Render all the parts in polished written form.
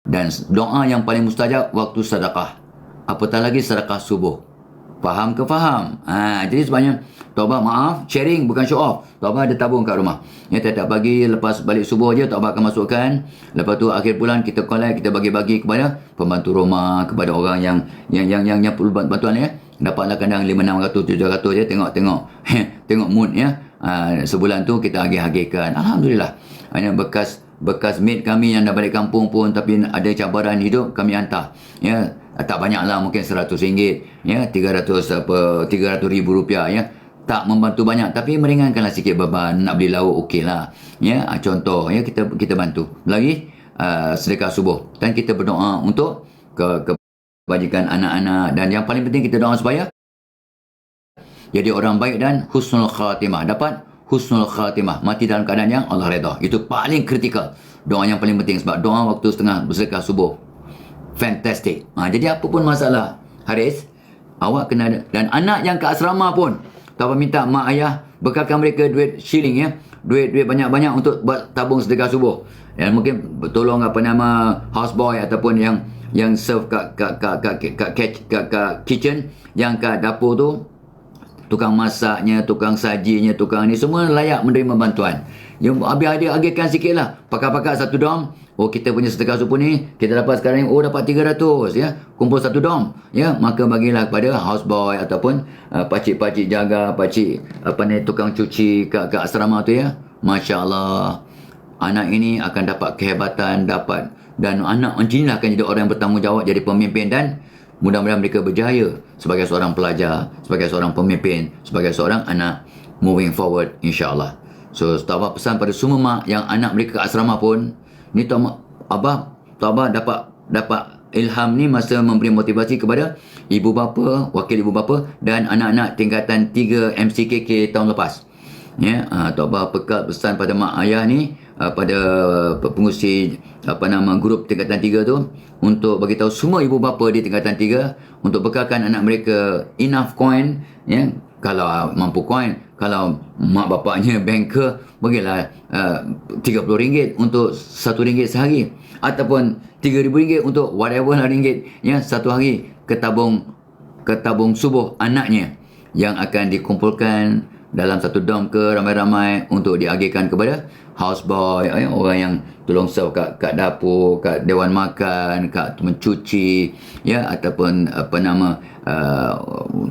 Dan doa yang paling mustajab waktu sedekah. Apatah lagi sedekah subuh. Faham ke faham? Jadi sebabnya Tok Abang maaf, sharing bukan show off. Tok Abang ada tabung kat rumah. Ya, tiap pagi lepas balik subuh je Tok Abang akan masukkan. Lepas tu akhir bulan kita collect, kita bagi-bagi kepada pembantu rumah, kepada orang yang perlu bantuan ya. Dapatlah kadang 500, 600, 700 je, tengok tengok mood ya. Sebulan tu kita agih-agihkan. Alhamdulillah. Hanya bekas mate kami yang dah balik kampung pun tapi ada cabaran hidup, kami hantar. Ya, tak banyak lah, mungkin RM100, ya, 300 ribu rupiah ya. Tak membantu banyak tapi meringankanlah sikit beban. Nak beli lauk okey lah. Ya, contoh ya, kita bantu. Lagi sedekah subuh dan kita berdoa untuk kebajikan anak-anak, dan yang paling penting kita doa supaya jadi orang baik dan husnul khatimah, dapat husnul khatimah, mati dalam keadaan yang Allah redha. Itu paling kritikal, doa yang paling penting. Sebab doa waktu setengah bersedekah subuh fantastic. Jadi apa pun masalah Haris, awak kena ada. Dan anak yang ke asrama pun tak minta mak ayah bekalkan mereka duit shilling ya, duit banyak-banyak untuk buat tabung sedekah subuh. Dan mungkin tolong houseboy ataupun yang serve kat kitchen, yang kat dapur tu, tukang masaknya, tukang sajinya, tukang ni semua layak menerima bantuan. Yang habis agihkan sikit lah. Pakar-pakar satu dom. Oh, kita punya sedekah subuh ni kita dapat sekarang ni, oh dapat 300 ya. Kumpul satu dom ya, maka bagilah kepada houseboy ataupun pakcik-pakcik jaga, pakcik tukang cuci kat asrama tu ya. Masya-Allah. Anak ini akan dapat kehebatan, dan anak macam inilah akan jadi orang yang bertanggungjawab, jadi pemimpin, dan mudah-mudahan mereka berjaya sebagai seorang pelajar, sebagai seorang pemimpin, sebagai seorang anak moving forward insya-Allah. So, Tok Abang pesan pada semua mak yang anak mereka kat asrama pun, ni Tok Abang dapat ilham ni masa memberi motivasi kepada ibu bapa, wakil ibu bapa dan anak-anak tingkatan 3 MCKK tahun lepas. Ya, Tok Abang pesan pada mak ayah ni, pada pengurusi grup tingkatan 3 tu, untuk bagi tahu semua ibu bapa di tingkatan 3 untuk bekalkan anak mereka enough coin ya. Kalau mampu coin, kalau mak bapaknya banker, bagilah RM30 untuk RM1 sehari, ataupun RM3,000 untuk whatever lah ringgit ya, satu hari ke tabung subuh anaknya yang akan dikumpulkan dalam satu dom ke ramai-ramai untuk diagihkan kepada houseboy, orang yang tolong serve kat dapur, kat dewan makan, kat mencuci ya, ataupun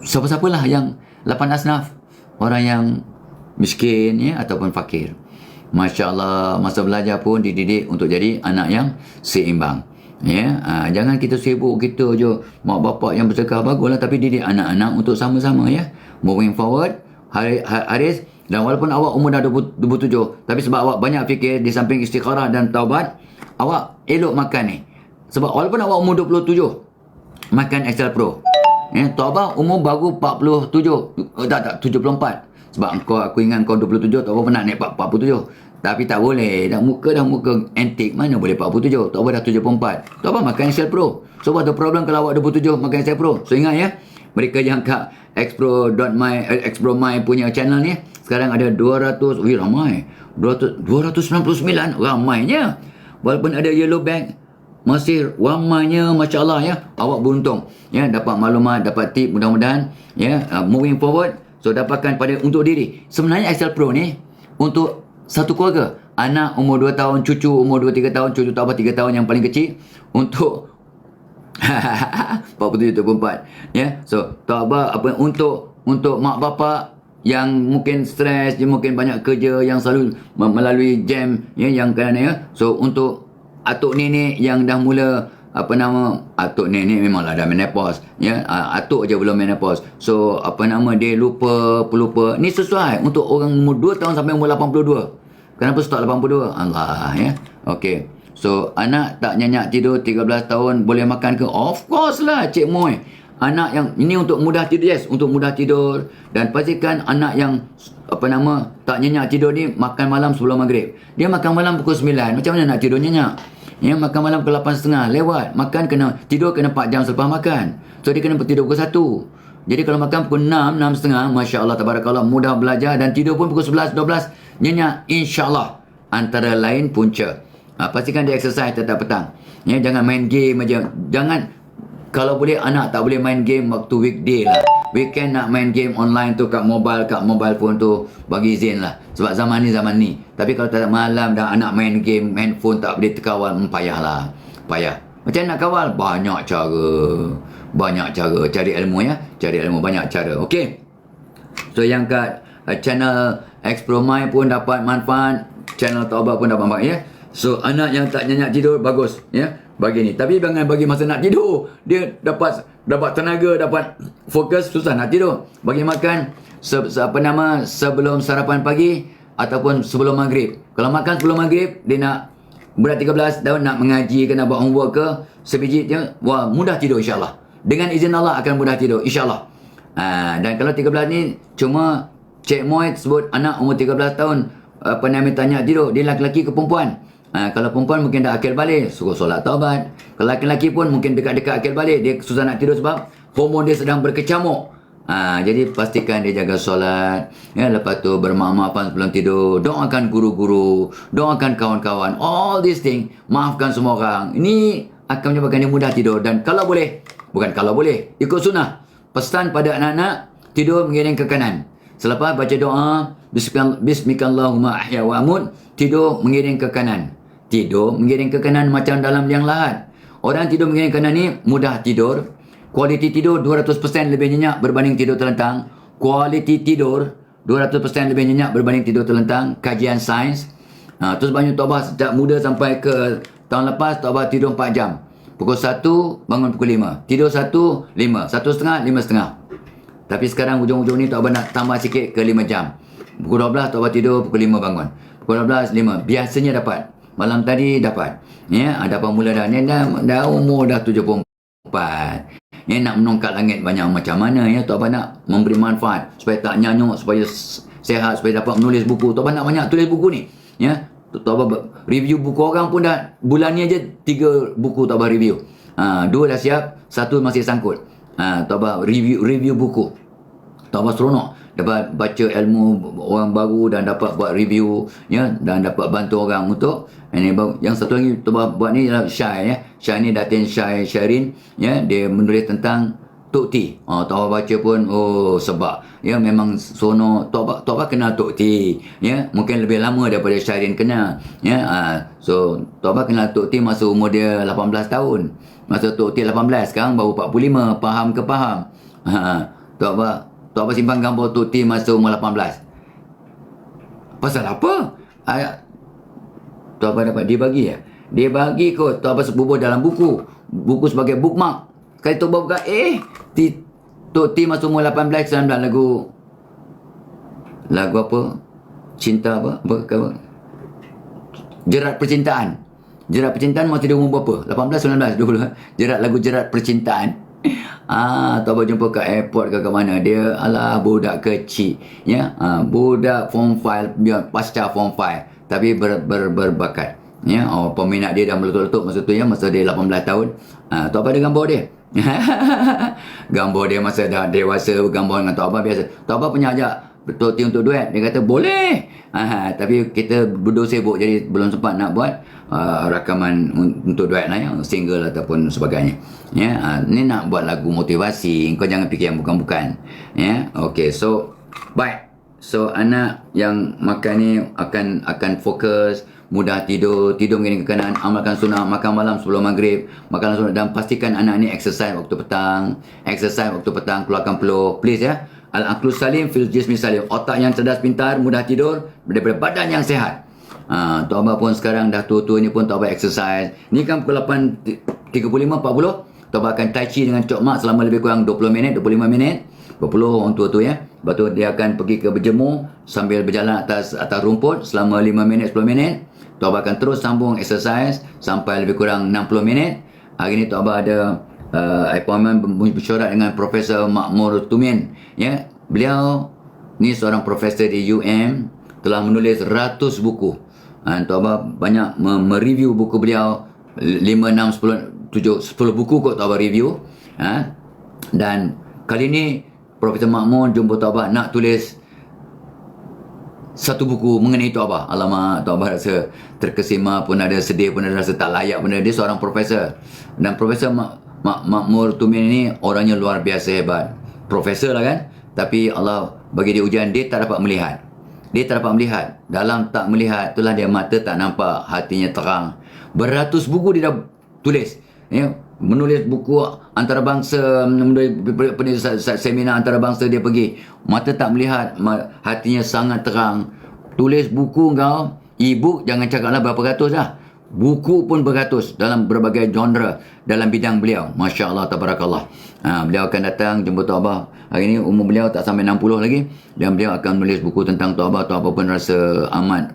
siapa-siapalah yang 8 asnaf, orang yang miskin ya ataupun fakir. Masya-Allah, masa belajar pun dididik untuk jadi anak yang seimbang. Ya, jangan kita sibuk kita je mak bapak yang bersedekah, baguslah, tapi didik anak-anak untuk sama-sama ya. Moving forward Haris, dan walaupun awak umur dah 27, tapi sebab awak banyak fikir di samping istikharah dan taubat, awak elok makan ni. Sebab walaupun awak umur 27, makan Excel Pro. Ya, Tok Abang umur baru 47. Tak 74. Sebab aku ingat kau 27, Tok Abang pernah naik 47. Tapi tak boleh. Dah muka antik, mana boleh 47. Tok Abang dah 74. Tok Abang makan Excel Pro. So what the problem kalau awak 27 makan Excel Pro? So ingat ya, mereka yang kat Xpro.my punya channel ni sekarang ada 200, ramai. 299 ramainya. Walaupun ada yellow bag, masih ramainya, masya-Allah ya. Awak beruntung ya, dapat maklumat, dapat tip, mudah-mudahan ya, moving forward. So dapatkan untuk diri. Sebenarnya Excel Pro ni untuk satu keluarga. Anak umur 2 tahun, cucu umur 2-3 tahun, cucu tak apa 3 tahun yang paling kecil, untuk 47-24 ya. So Tok Abang untuk mak bapak yang mungkin stres, dia mungkin banyak kerja, yang selalu melalui jam ya, yang kadang ya. So untuk atuk nenek yang dah mula atuk nenek memanglah dah menopause ya, atuk je belum menopause. So dia lupa. Ni sesuai untuk orang umur 2 tahun sampai umur 82. Kenapa start 82? Allah ya. Okey. So anak tak nyenyak tidur 13 tahun boleh makan ke? Of course lah Cik Moy. Anak yang ini untuk mudah tidur, yes, untuk mudah tidur. Dan pastikan anak yang tak nyenyak tidur ni makan malam sebelum maghrib. Dia makan malam pukul 9. Macam mana nak tidur nyenyak? Ya, makan malam pukul 8.30 lewat. Tidur kena 4 jam selepas makan. So dia kena tidur pukul 1. Jadi kalau makan pukul 6, 6.30, masya-Allah tabarakallah, mudah belajar, dan tidur pun pukul 11, 12 nyenyak insya-Allah. Antara lain punca. Pastikan dia exercise tetap petang. Ya, jangan main game aja. Jangan, kalau boleh anak tak boleh main game waktu weekday lah. Weekend nak main game online tu kat mobile phone tu bagi izin lah. Sebab zaman ni. Tapi kalau tak malam dah anak main game, handphone tak boleh terkawal, payah lah. Payah. Macam nak kawal? Banyak cara. Banyak cara. Cari ilmu ya. Cari ilmu banyak cara. Okey. So yang kat channel X-Pro My pun dapat manfaat. Channel Taubat pun dapat manfaat ya. So anak yang tak nyenyak tidur bagus ya. Bagi ni. Tapi jangan bagi masa nak tidur. Dia dapat tenaga, dapat fokus, susah nak tidur. Bagi makan sebelum sarapan pagi ataupun sebelum maghrib. Kalau makan sebelum maghrib, dia nak budak 13 tahun nak mengaji ke nak buat homework ke, sebiji je, wah mudah tidur insya-Allah. Dengan izin Allah akan mudah tidur insya-Allah. Dan kalau 13 ni cuma Cik Moy sebut anak umur 13 tahun tanya tidur, dia lelaki ke perempuan. Kalau perempuan mungkin dah akil balik, suruh solat taubat. Kalau lelaki pun mungkin dekat-dekat akil balik, dia susah nak tidur sebab hormon dia sedang berkecamuk. Jadi pastikan dia jaga solat ya, lepas tu bermaaf-maafan sebelum tidur, doakan guru-guru, doakan kawan-kawan, all these things, maafkan semua orang. Ini akan menyebabkan dia mudah tidur. Dan kalau boleh, ikut sunnah, pesan pada anak-anak tidur mengiring ke kanan. Selepas baca doa Bismillahumma ahya wa amut, tidur mengiring ke kanan. Tidur mengiring ke kanan macam dalam liang lahat. Orang tidur mengiring ke kanan ni mudah tidur. Kualiti tidur 200% lebih nyenyak berbanding tidur terlentang. Kualiti tidur 200% lebih nyenyak berbanding tidur terlentang. Kajian sains. Terus banyak Taubat sejak muda sampai ke tahun lepas, Taubat tidur 4 jam. Pukul 1 bangun pukul 5. Tidur 1, 5. 1.30, 5.30. Tapi sekarang ujung-ujung ni Taubat nak tambah sikit ke 5 jam. Pukul 12 Taubat tidur, pukul 5 bangun. Pukul 12, 5. Biasanya dapat. Malam tadi dapat. Ya, dapat mula dah. Ni dah umur dah 74. Ya, nak menongkat langit banyak macam mana ya. Taubat nak memberi manfaat supaya tak nyanyuk, supaya sehat, supaya dapat menulis buku. Taubat nak banyak tulis buku ni. Ya, Taubat review buku orang pun dah bulan ni aja 3 buku Taubat review. 2 dah siap, 1 masih sangkut. Taubat review buku. Taubat seronok dapat baca ilmu orang baru dan dapat buat review ya, dan dapat bantu orang untuk ini. Yang satu lagi Taubat buat ni adalah Syai ya. Syai ni Datin Syai Syarin ya, dia menulis tentang Tok T. Taubat baca pun sebab ya, memang sono Taubat kenal Tok T ya, mungkin lebih lama daripada Syarin kenal ya. So Taubat kenal Tok T masa umur dia 18 tahun. Masa Tok T 18, sekarang baru 45. Faham ke faham? Taubat simpan gambar Tok T masa umur 18. Pasal apa? Taubat dapat dia bagi ya. Dia bagi kot. Taubat bubuh dalam buku sebagai bookmark. Sekali Taubat buka, Tok T masa umur 18, 19 lagu apa? Cinta apa? Jerat Percintaan. Jerat Percintaan masa dia umur berapa? 18, 19, 20. Lagu Jerat Percintaan. Taubat jumpa kat airport ke mana, dia alah budak kecil ya, budak form 5, pasca form 5 tapi berbakat ya. Peminat dia dah meletup-letup masa tu ya, masa dia 18 tahun. Taubat ada gambar dia. Gambar dia masa dah dewasa, gambar dengan Taubat biasa. Taubat punya ajak Tok T untuk duet, dia kata boleh. Tapi kita berdua sibuk jadi belum sempat nak buat rakaman untuk duet lah ya, single ataupun sebagainya ya. Ni nak buat lagu motivasi, kau jangan fikir yang bukan-bukan ya. Okey, so baik. So anak yang makan ni akan fokus, mudah tidur mengiring ke kanan, amalkan sunnah, makan malam sebelum maghrib, makan sunnah, dan pastikan anak ni exercise waktu petang, keluarkan peluh, please ya. Al-aqlu salim fil jismi salim. Otak yang cerdas pintar, mudah tidur daripada badan yang sehat. Taubat pun sekarang dah tua-tua ni pun Taubat exercise. Ni kan pukul 8.35, 40. Taubat akan tai chi dengan Cok Mak selama lebih kurang 20 minit, 25 minit. Berpeluh orang tua tu ya. Lepas tu dia akan pergi ke berjemur sambil berjalan atas rumput selama 5 minit, 10 minit. Taubat akan terus sambung exercise sampai lebih kurang 60 minit. Hari ni Taubat ada appointment bersyarat dengan Profesor Makmur Tumin ya. Beliau ni seorang profesor di UM, telah menulis ratus buku. Taubat banyak mereview buku beliau, 5, 6, 10 buku kot Taubat review. Dan kali ni Profesor Makmur jumpa Taubat nak tulis satu buku mengenai Tok Abah. Alamak, Tok Abah rasa terkesima pun ada, sedih pun ada, rasa tak layak pun ada. Dia seorang profesor. Dan Profesor Makmur Tumin ini orangnya luar biasa hebat. Profesor lah kan. Tapi Allah bagi dia ujian, dia tak dapat melihat. Dia tak dapat melihat. Dalam tak melihat, itulah dia mata tak nampak, hatinya terang. Beratus buku dia dah tulis. Ya, menulis buku antarabangsa, menulis seminar antarabangsa dia pergi. Mata tak melihat, hatinya sangat terang. Tulis buku kau, e-book jangan cakaplah berapa ratus lah. Buku pun beratus dalam berbagai genre dalam bidang beliau. Masya Allah, tabarakallah. Beliau akan datang jumpa Tok Abah. Hari ini umur beliau tak sampai 60 lagi. Dan beliau akan menulis buku tentang Tok Abah. Tok Abah pun rasa amat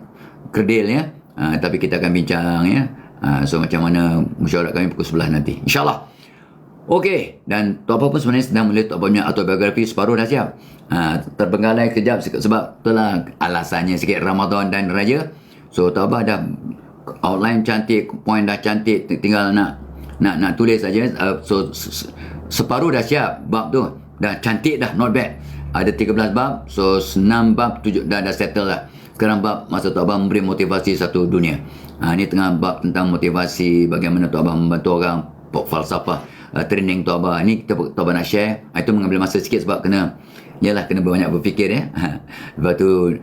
kerdil ya. Tapi kita akan bincang ya. So macam mana mesyuarat kami pukul 11 nanti, InsyaAllah. Okey, dan Tok Abah pun sebenarnya sedang menulis Tok Abah punya autobiografi, separuh dah siap. Terbenggalai kejap sebab itulah alasannya sikit Ramadan dan Raja. So Tok Abah dah outline cantik, point dah cantik, tinggal nak tulis saja. So separuh dah siap, bab tu dah cantik dah, not bad. Ada 13 bab, so 6 bab 7 dah settle lah. Sekarang bab masa Tok Abah memberi motivasi satu dunia. Ini tengah bab tentang motivasi, bagaimana Tok Abah membantu orang, falsafah, training Tok Abah. Ini Tok Abah nak share. Itu mengambil masa sikit sebab kena banyak berfikir ya. Lepas tu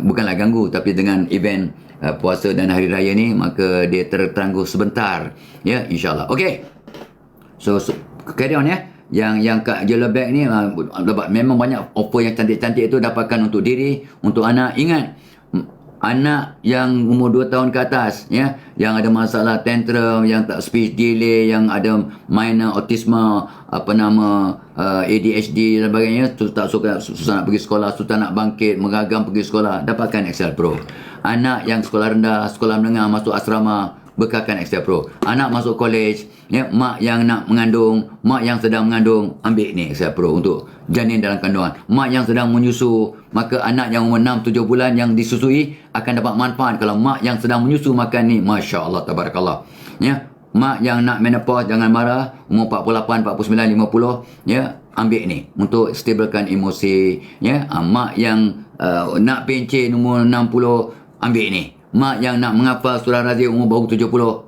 bukanlah ganggu, tapi dengan event puasa dan hari raya ni, maka dia tertangguh sebentar ya, insyaAllah. Okey, so carry on ya. Yang kat Yellow Bag ni memang banyak offer yang cantik-cantik itu dapatkan untuk diri, untuk anak. Ingat, anak yang umur 2 tahun ke atas ya, yang ada masalah tantrum, yang tak speech delay, yang ada minor autism, ADHD dan sebagainya, tak suka, susah nak pergi sekolah, susah nak bangkit, meragam pergi sekolah, dapatkan Excel Pro. Anak yang sekolah rendah, sekolah menengah, masuk asrama, bekalkan Excel Pro. Anak masuk college ya, mak yang nak mengandung, mak yang sedang mengandung, ambil ni Excel Pro untuk janin dalam kandungan. Mak yang sedang menyusu, maka anak yang umur 6-7 bulan yang disusui akan dapat manfaat. Kalau mak yang sedang menyusu makan ni, Masya Allah, tabarakallah ya. Mak yang nak menopause, jangan marah, umur 48, 49, 50 ya, ambil ni untuk stabilkan emosi ya. Mak yang nak pencen umur 60, ambil ni. Mak yang nak menghafal surah Razia umur baru 70,